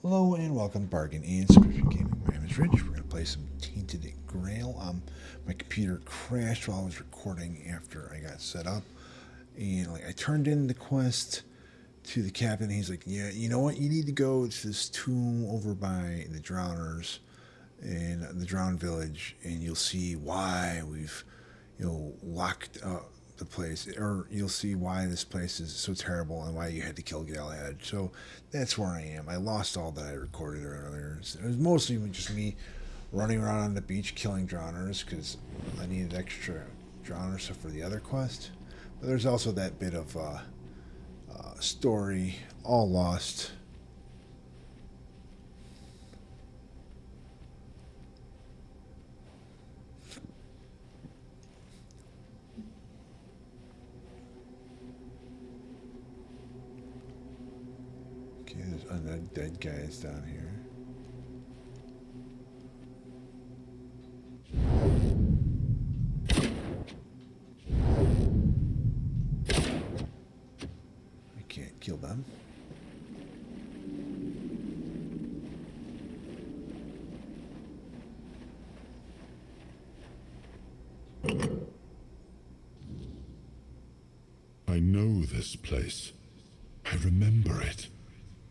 Hello and welcome to Bargain and Subscription Gaming. My name is Rich. We're going to play some Tainted Grail. My computer crashed while I was recording after I got set up. And I turned in the quest to the captain. He's like, yeah, you know what? You need to go to this tomb over by the drowners in the drowned village, and you'll see why we've, locked up the place, or you'll see why this place is so terrible and why you had to kill Galahad. So that's where I am. I lost all that I recorded earlier. It was mostly just me running around on the beach killing drowners because I needed extra drowner stuff for the other quest. But there's also that bit of story, all lost. Okay, there's undead guys down here. I can't kill them. I know this place. I remember it,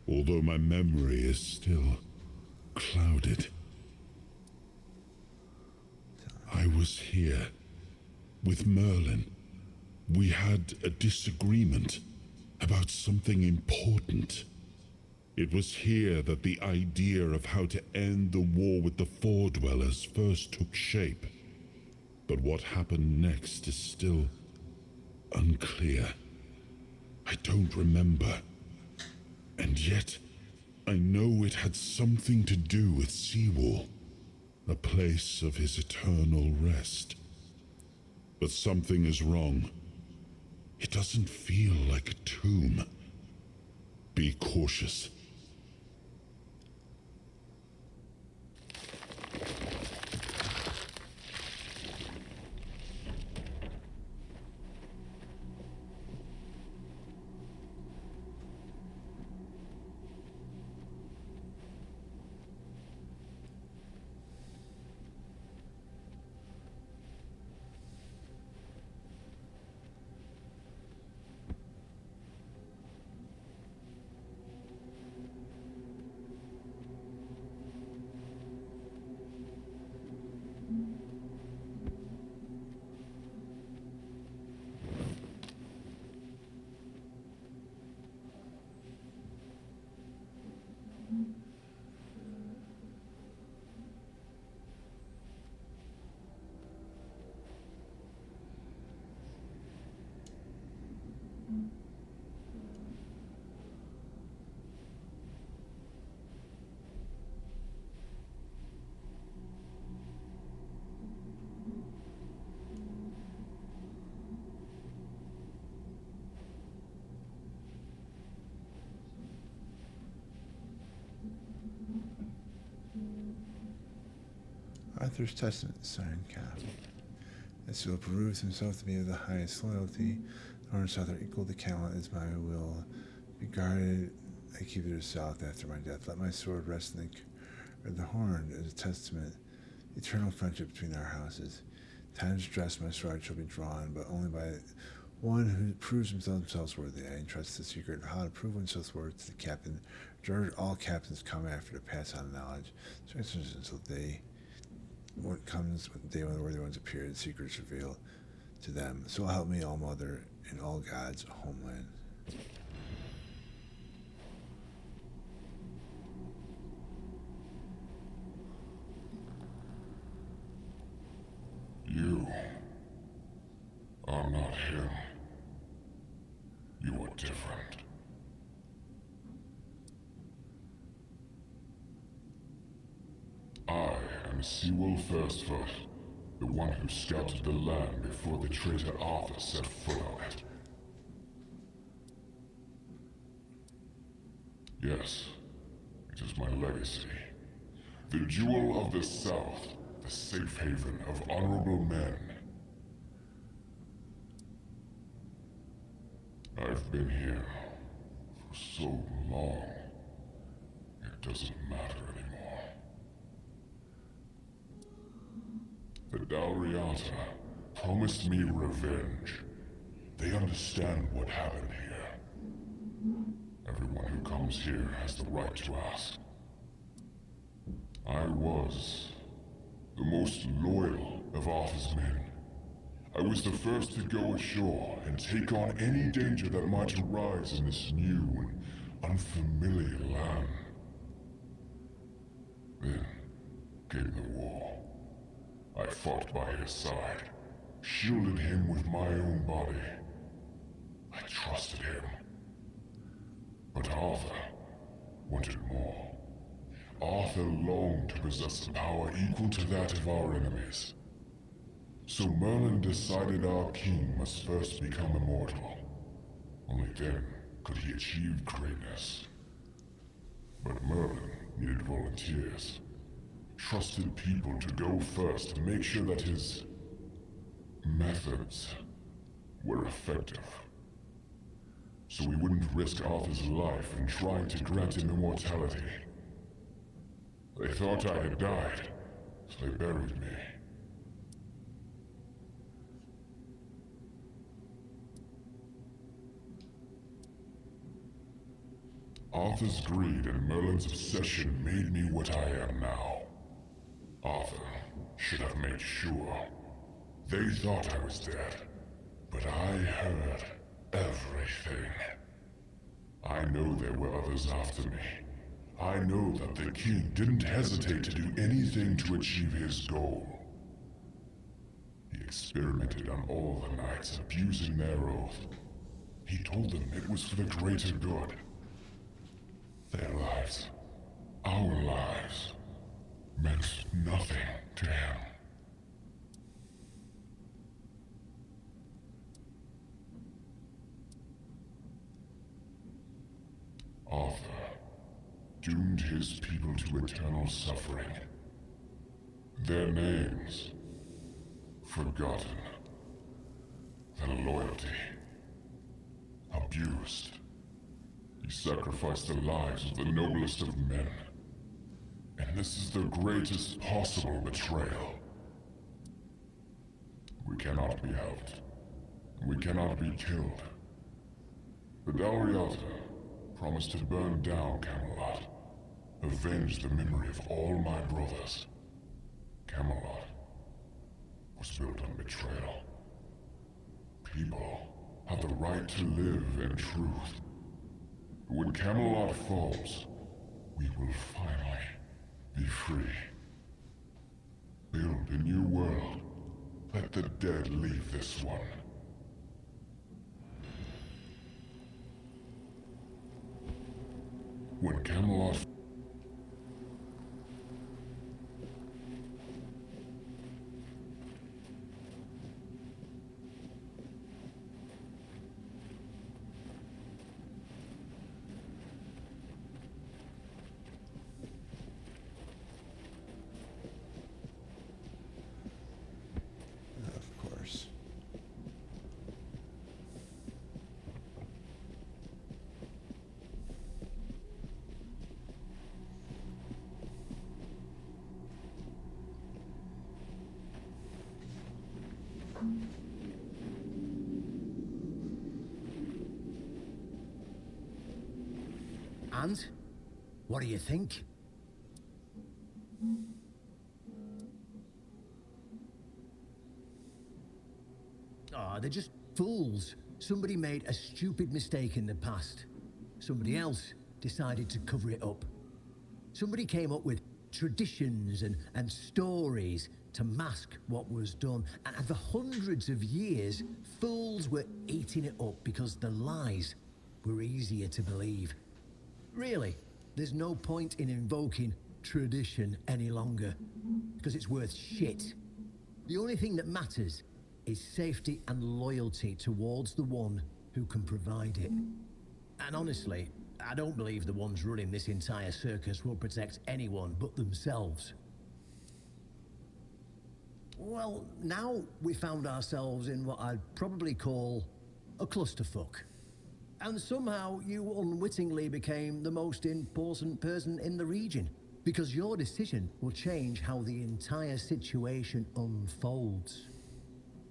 although my memory is still clouded. I was here with Merlin. We had a disagreement about something important. It was here that the idea of how to end the war with the Four Dwellers first took shape. But what happened next is still unclear. I don't remember. And yet, I know it had something to do with Sewal, a place of his eternal rest. But something is wrong. It doesn't feel like a tomb. Be cautious. Arthur's Testament, signed Cap. As Sewal proves himself to be of the highest loyalty, the North and South are equal to Kamelot as my will be guarded. I keep it to the south after my death. Let my sword rest in the horn as a testament, eternal friendship between our houses. Times stress my sword shall be drawn, but only by one who proves themselves worthy. I entrust the secret of how to prove oneself worthy to the captain. George, all captains come after to pass on knowledge, until they what comes when the day when the worthy ones appear, the secrets revealed to them. So help me, all mother, and all gods, homeland. You are not him. You are different. I am Sewal Firstfoot, the one who scouted the land before the traitor Arthur set foot on it. Yes, it is my legacy. The jewel of the South, the safe haven of honorable men. I've been here for so long. It It doesn't matter anymore. The Dalriata promised me revenge. They understand what happened here. Everyone who comes here has the right to ask. I was the most loyal of Arthur's men. I was the first to go ashore and take on any danger that might arise in this new and unfamiliar land. Then came the war. I fought by his side, shielded him with my own body. I trusted him. But Arthur wanted more. Arthur longed to possess a power equal to that of our enemies. So Merlin decided our king must first become immortal. Only then could he achieve greatness. But Merlin needed volunteers. Trusted people to go first to make sure that his methods were effective. So we wouldn't risk Arthur's life in trying to grant him immortality. They thought I had died, so they buried me. Arthur's greed and Merlin's obsession made me what I am now. Arthur should have made sure. They thought I was dead, but I heard everything. I know there were others after me. I know that the king didn't hesitate to do anything to achieve his goal. He experimented on all the knights, abusing their oath. He told them it was for the greater good. Their lives, our lives, meant nothing to him. Arthur doomed his people to eternal suffering. Their names forgotten. Their loyalty abused. He sacrificed the lives of the noblest of men. And this is the greatest possible betrayal. We cannot be helped. We cannot be killed. The Dalriata promised to burn down Kamelot, avenge the memory of all my brothers. Kamelot was built on betrayal. People have the right to live in truth. But when Kamelot falls, we will finally be free. Build a new world. Let the dead leave this one. When Kamelot... Of course. And? What do you think? Ah, they're just fools. Somebody made a stupid mistake in the past. Somebody else decided to cover it up. Somebody came up with traditions and stories to mask what was done. And for hundreds of years, fools were eating it up because the lies were easier to believe. Really, there's no point in invoking tradition any longer, because it's worth shit. The only thing that matters is safety and loyalty towards the one who can provide it. And honestly, I don't believe the ones running this entire circus will protect anyone but themselves. Well, now we found ourselves in what I'd probably call a clusterfuck. And somehow you unwittingly became the most important person in the region. Because your decision will change how the entire situation unfolds.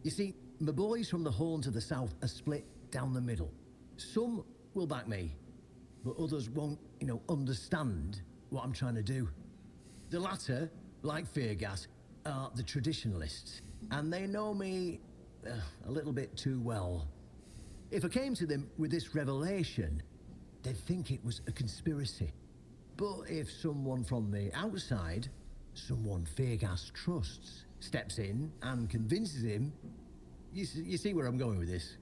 You see, the boys from the Horn to the south are split down the middle. Some will back me, but others won't, understand what I'm trying to do. The latter, like Fearghas, are the traditionalists, and they know me a little bit too well. If I came to them with this revelation, they'd think it was a conspiracy. But if someone from the outside, someone Fearghas trusts, steps in and convinces him, you see where I'm going with this.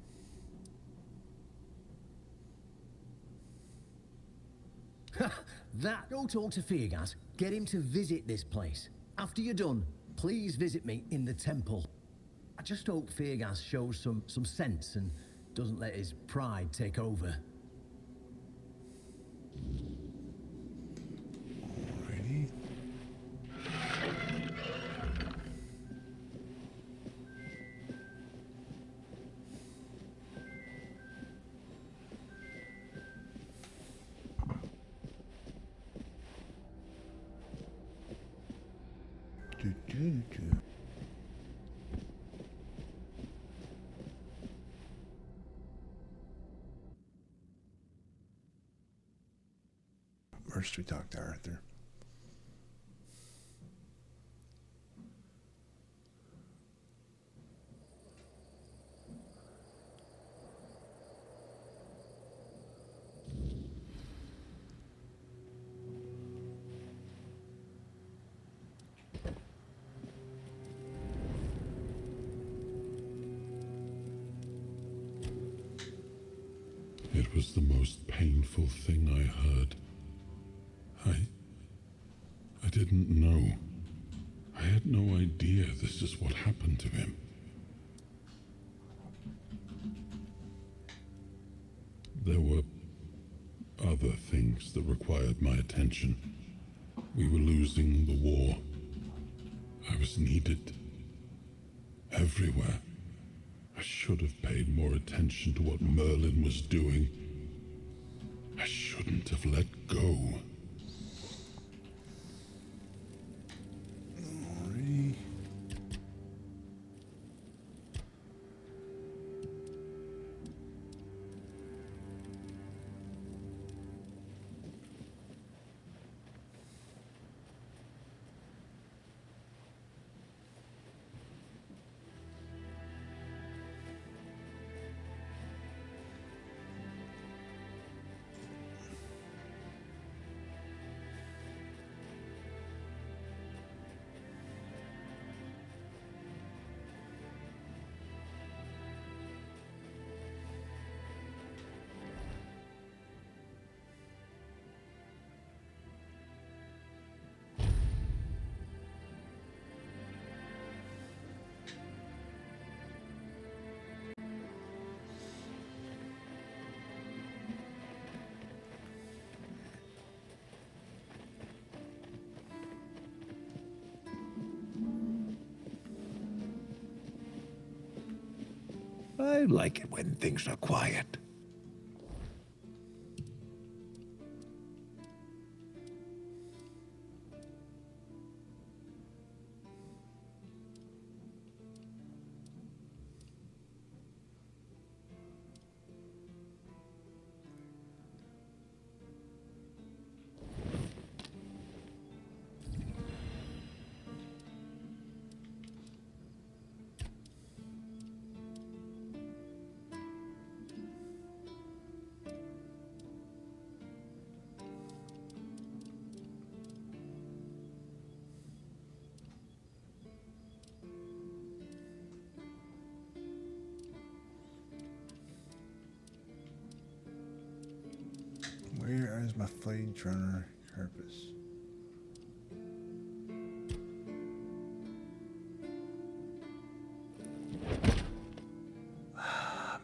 Go talk to Fearghas. Get him to visit this place. After you're done, please visit me in the temple. I just hope Fearghas shows some sense and doesn't let his pride take over. Alrighty. Do. First we talked to Arthur. It was the most painful thing I heard. I didn't know. I had no idea this is what happened to him. There were other things that required my attention. We were losing the war. I was needed everywhere. I should have paid more attention to what Merlin was doing. I shouldn't have let go. Alrighty. I like it when things are quiet. Where is my Flage Runner Carpus?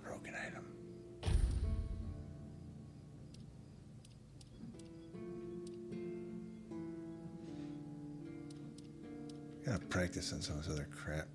Broken item. Gotta practice on some of this other crap.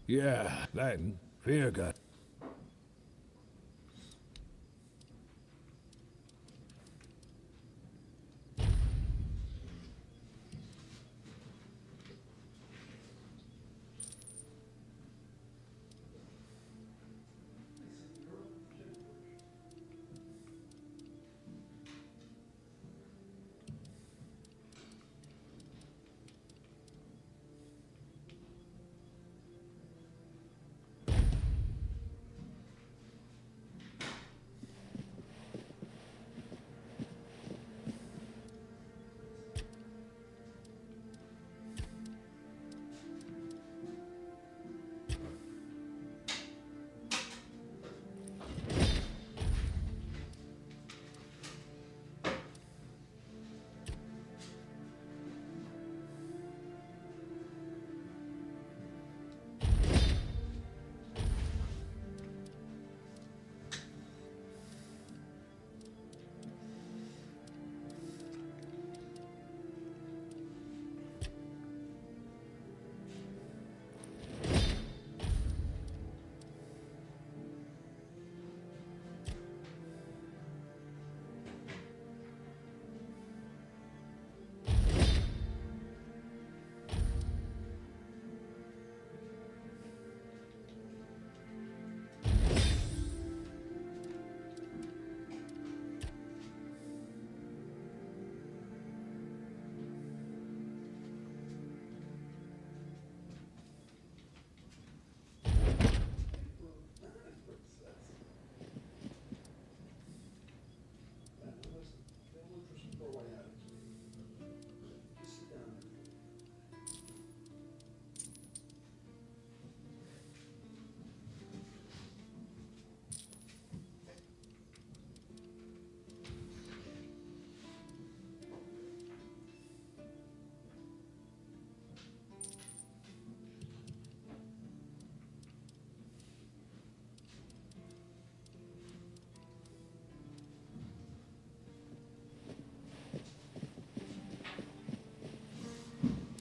Yeah, then Fearghas.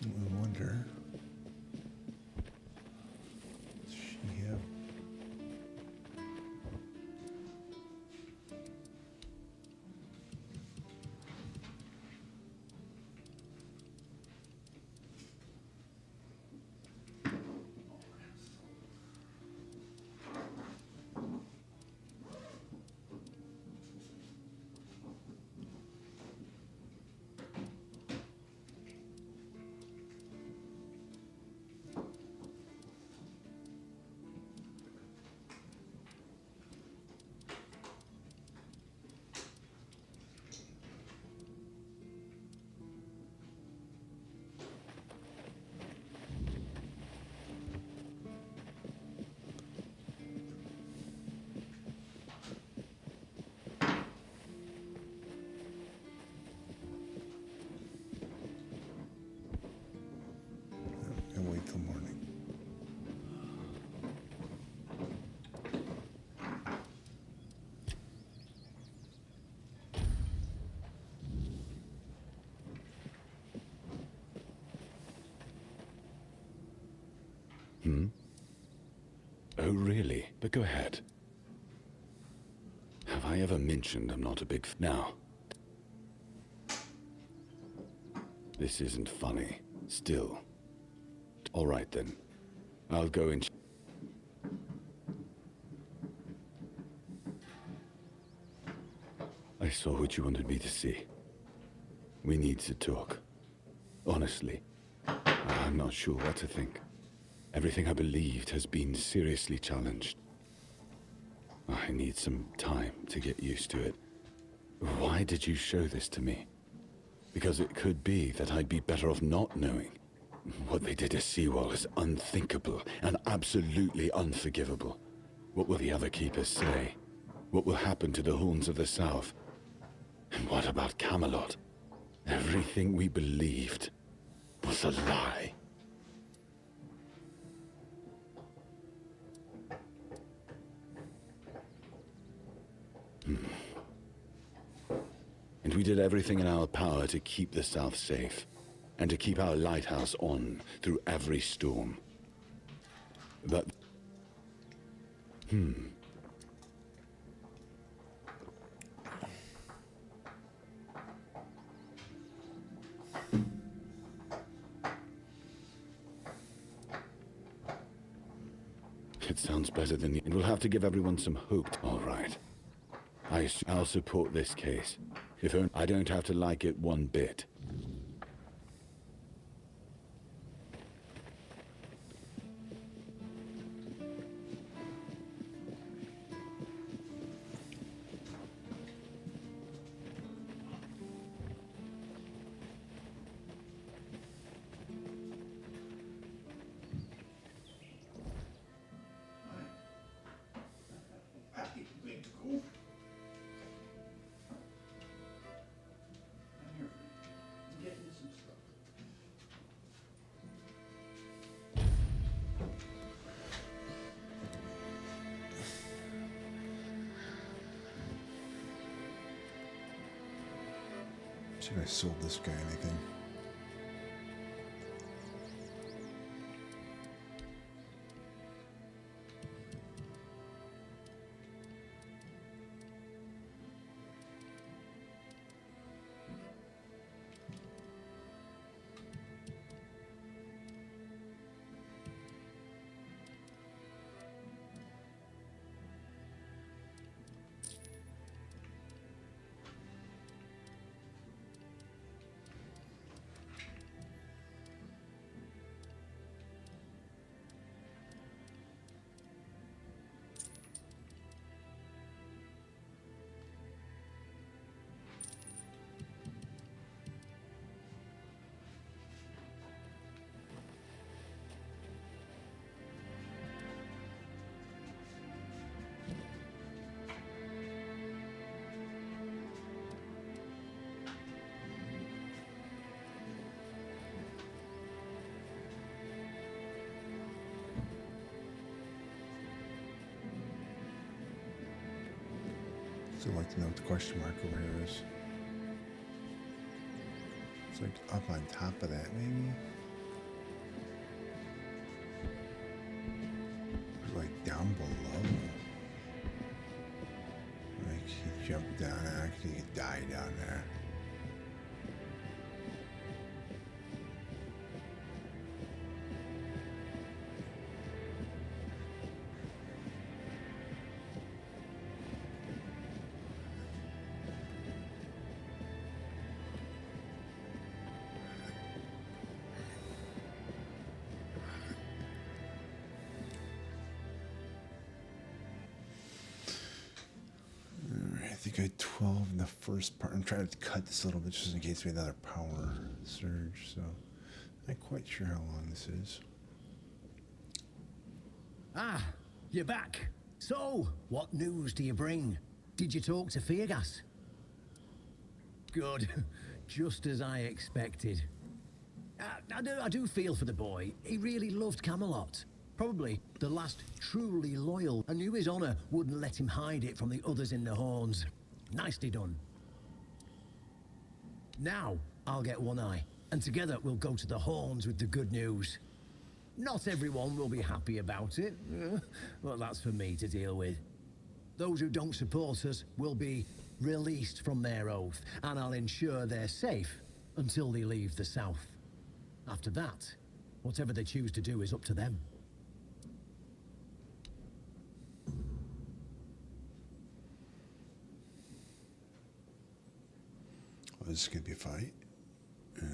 I wonder. Does she have? And wait till morning. Oh, really? But go ahead. Have I ever mentioned I'm not a big now? This isn't funny. Still. All right, then. I'll go and... I saw what you wanted me to see. We need to talk. Honestly, I'm not sure what to think. Everything I believed has been seriously challenged. I need some time to get used to it. Why did you show this to me? Because it could be that I'd be better off not knowing. What they did to Sewal is unthinkable and absolutely unforgivable. What will the other keepers say? What will happen to the Horns of the South? And what about Kamelot? Everything we believed was a lie. And we did everything in our power to keep the South safe, and to keep our lighthouse on through every storm. That... It sounds better than... It will have to give everyone some hope. All right. I'll support this case. If only I don't have to like it one bit. See if I sold this guy anything. So I'd like to know what the question mark over here is. It's like up on top of that, maybe? Or like down below. Like you jump down and actually you die down there. I think I had 12 in the first part. I'm trying to cut this a little bit just in case we have another power surge, so not quite sure how long this is. Ah, you're back. So, what news do you bring? Did you talk to Fearghas? Good. Just as I expected. I do feel for the boy. He really loved Kamelot. Probably the last truly loyal, and knew his honor wouldn't let him hide it from the others in the horns. Nicely done. Now, I'll get One Eye, and together we'll go to the horns with the good news. Not everyone will be happy about it. Well, that's for me to deal with. Those who don't support us will be released from their oath, and I'll ensure they're safe until they leave the south. After that, whatever they choose to do is up to them. Well, this is going to be a fight. Yeah.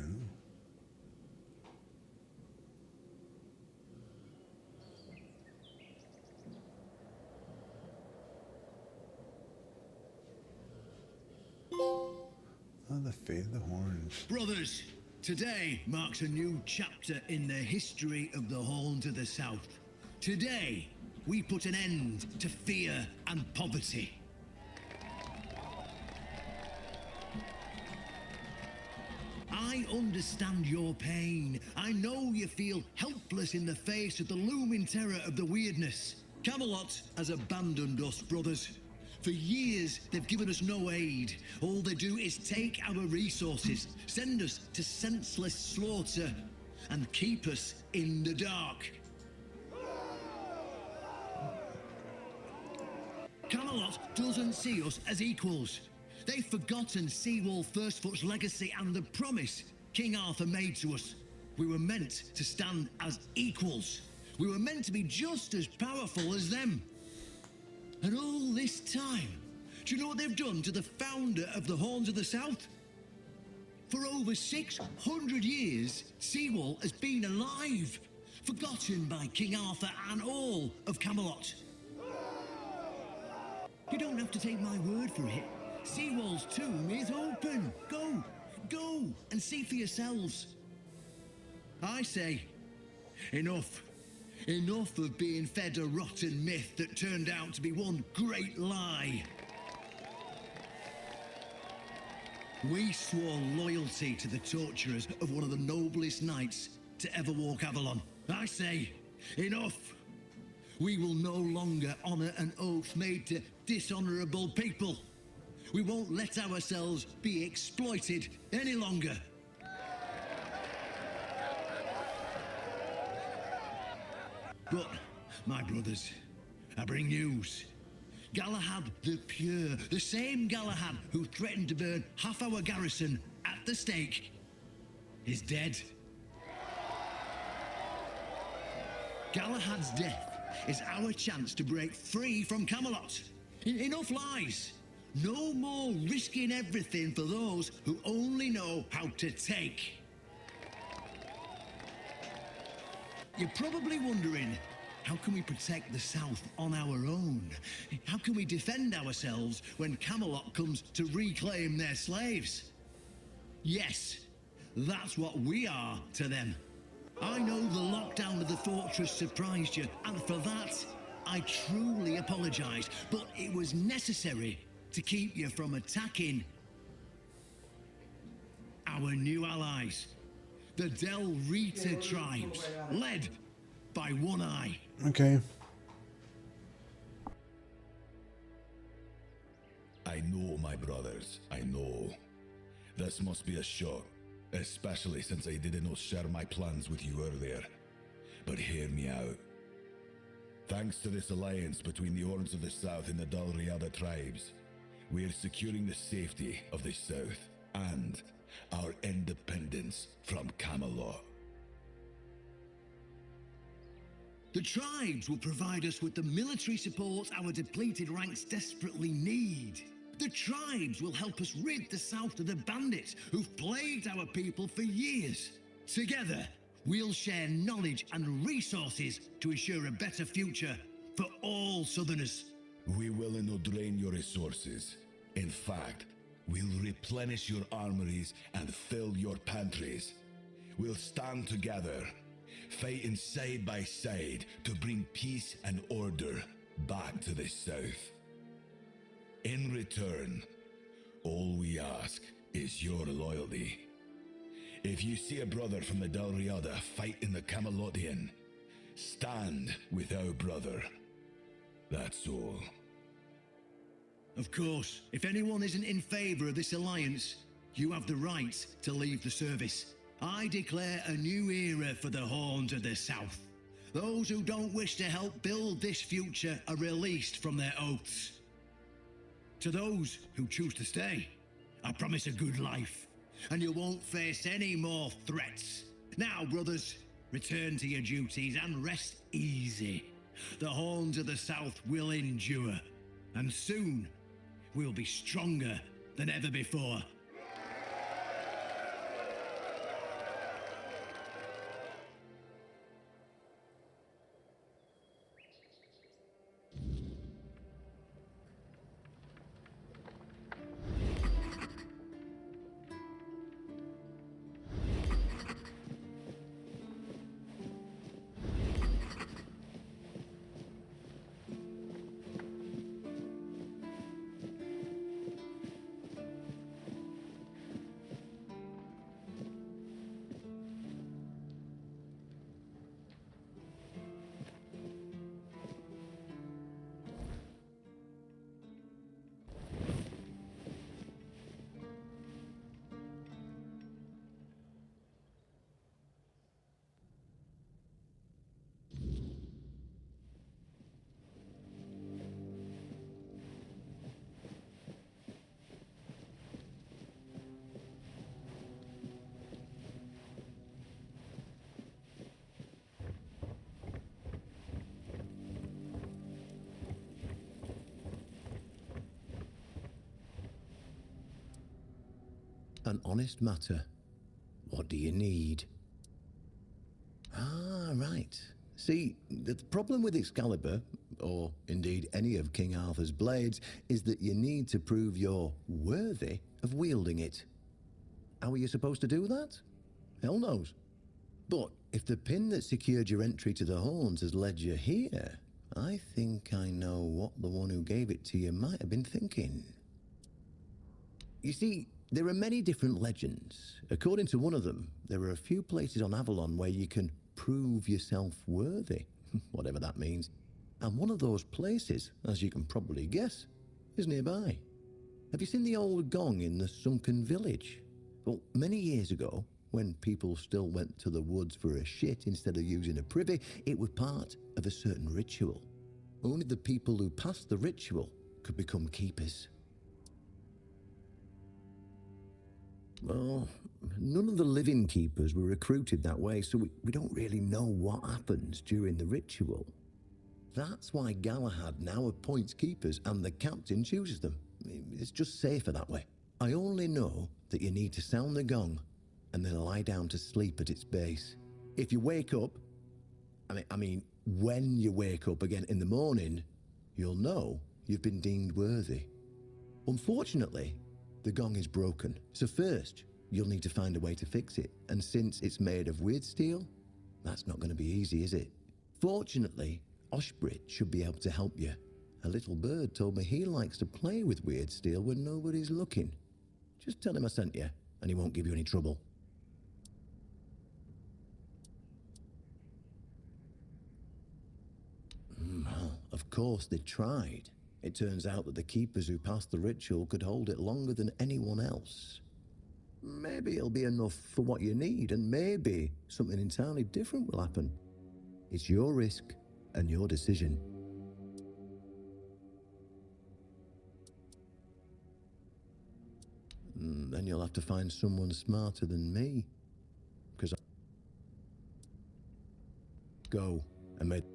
Oh, the fate of the horns. Brothers, today marks a new chapter in the history of the Horns of the South. Today, we put an end to fear and poverty. I understand your pain. I know you feel helpless in the face of the looming terror of the weirdness. Kamelot has abandoned us, brothers. For years, they've given us no aid. All they do is take our resources, send us to senseless slaughter, and keep us in the dark. Camelot doesn't see us as equals. They've forgotten Sewal Firstfoot's legacy and the promise King Arthur made to us. We were meant to stand as equals. We were meant to be just as powerful as them. And all this time, do you know what they've done to the founder of the Horns of the South? For over 600 years, Sewal has been alive, forgotten by King Arthur and all of Camelot. You don't have to take my word for it. Sewal's tomb is open. Go and see for yourselves. I say, enough. Enough of being fed a rotten myth that turned out to be one great lie. We swore loyalty to the torturers of one of the noblest knights to ever walk Avalon. I say, enough. We will no longer honor an oath made to dishonorable people. We won't let ourselves be exploited any longer. But, my brothers, I bring news. Galahad the Pure, the same Galahad who threatened to burn half our garrison at the stake, is dead. Galahad's death is our chance to break free from Kamelot. Enough lies. No more risking everything for those who only know how to take. You're probably wondering, how can we protect the South on our own? How can we defend ourselves when Kamelot comes to reclaim their slaves? Yes, that's what we are to them. I know the lockdown of the fortress surprised you, and for that, I truly apologize, but it was necessary to keep you from attacking our new allies, the Del Rita tribes, led by One Eye. Okay. I know, my brothers, I know. This must be a shock, especially since I did not share my plans with you earlier. But hear me out. Thanks to this alliance between the Horns of the South and the Dalriada tribes, we are securing the safety of the South and our independence from Kamelot. The tribes will provide us with the military support our depleted ranks desperately need. The tribes will help us rid the South of the bandits who've plagued our people for years. Together, we'll share knowledge and resources to ensure a better future for all Southerners. We will not drain your resources. In fact, we'll replenish your armories and fill your pantries. We'll stand together, fighting side by side to bring peace and order back to the South. In return, all we ask is your loyalty. If you see a brother from the Dalriada fighting the Camelotian, stand with our brother. That's all. Of course, if anyone isn't in favor of this alliance, you have the right to leave the service. I declare a new era for the Horns of the South. Those who don't wish to help build this future are released from their oaths. To those who choose to stay, I promise a good life, and you won't face any more threats. Now, brothers, return to your duties and rest easy. The Horns of the South will endure, and soon we'll be stronger than ever before. An honest matter. What do you need? Ah, right. See, the problem with Excalibur, or indeed any of King Arthur's blades, is that you need to prove you're worthy of wielding it. How are you supposed to do that? Hell knows. But if the pin that secured your entry to the horns has led you here, I think I know what the one who gave it to you might have been thinking. You see, there are many different legends. According to one of them, there are a few places on Avalon where you can prove yourself worthy, whatever that means. And one of those places, as you can probably guess, is nearby. Have you seen the old gong in the sunken village? Well, many years ago, when people still went to the woods for a shit instead of using a privy, it was part of a certain ritual. Only the people who passed the ritual could become keepers. Well, none of the living keepers were recruited that way, so we don't really know what happens during the ritual. That's why Galahad now appoints keepers and the captain chooses them. It's just safer that way. I only know that you need to sound the gong and then lie down to sleep at its base. If you wake up, when you wake up again in the morning, you'll know you've been deemed worthy. Unfortunately, the gong is broken, so first you'll need to find a way to fix it, and since it's made of weird steel, that's not going to be easy, is it? Fortunately, Oshbrit should be able to help you. A little bird told me he likes to play with weird steel when nobody's looking. Just tell him I sent you, and he won't give you any trouble. Well, of course they tried. It turns out that the keepers who passed the ritual could hold it longer than anyone else. Maybe it'll be enough for what you need, and maybe something entirely different will happen. It's your risk and your decision. Then you'll have to find someone smarter than me. Because go and make...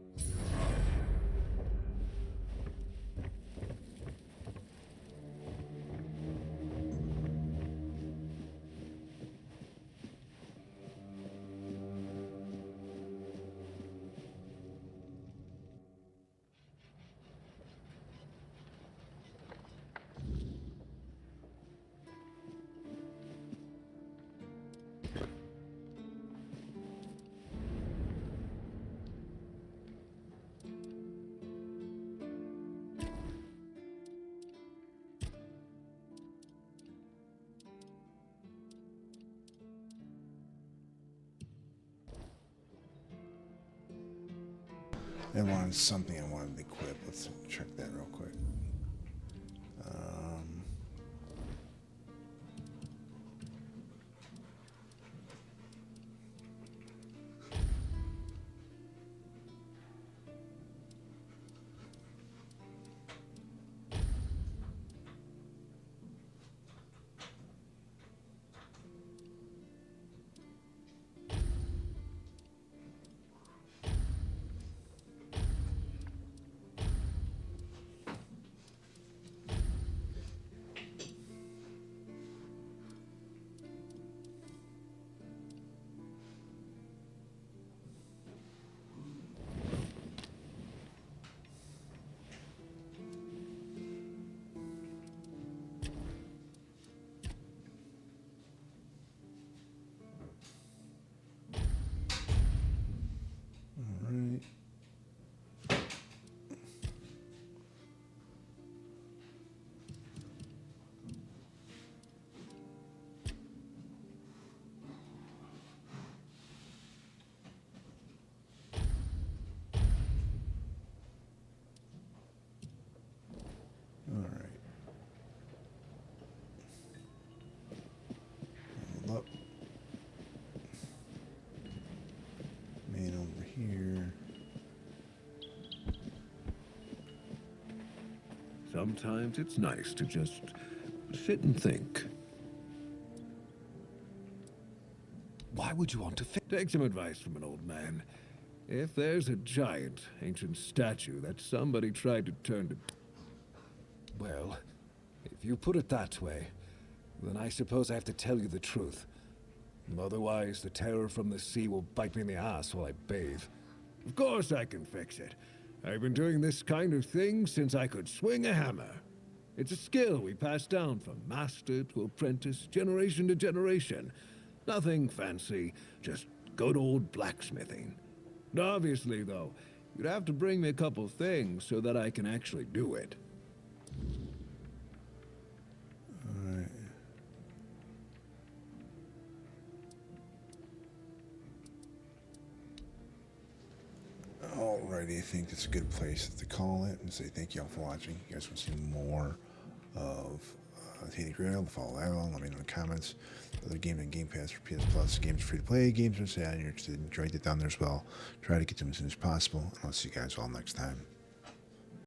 I wanted something I wanted to equip. Let's check that real quick. Right. All right. Level up. Man over here. Sometimes it's nice to just sit and think. Why would you want to Take some advice from an old man. If there's a giant, ancient statue that somebody tried to turn to... Well, if you put it that way, Then I suppose I have to tell you the truth. Otherwise, the terror from the sea will bite me in the ass while I bathe. Of course I can fix it. I've been doing this kind of thing since I could swing a hammer. It's a skill we pass down from master to apprentice, generation to generation. Nothing fancy, just good old blacksmithing. Obviously, though, you'd have to bring me a couple things so that I can actually do it. Alrighty, I think that's a good place to call it and say thank you all for watching. You guys want to see more of Tainted Grail, follow Avalon, let me know in the comments. Other games on Game Pass for PS Plus, games free to play, games are sad, and you're interested in, try to get down there as well. Try to get them as soon as possible, and I'll see you guys all next time.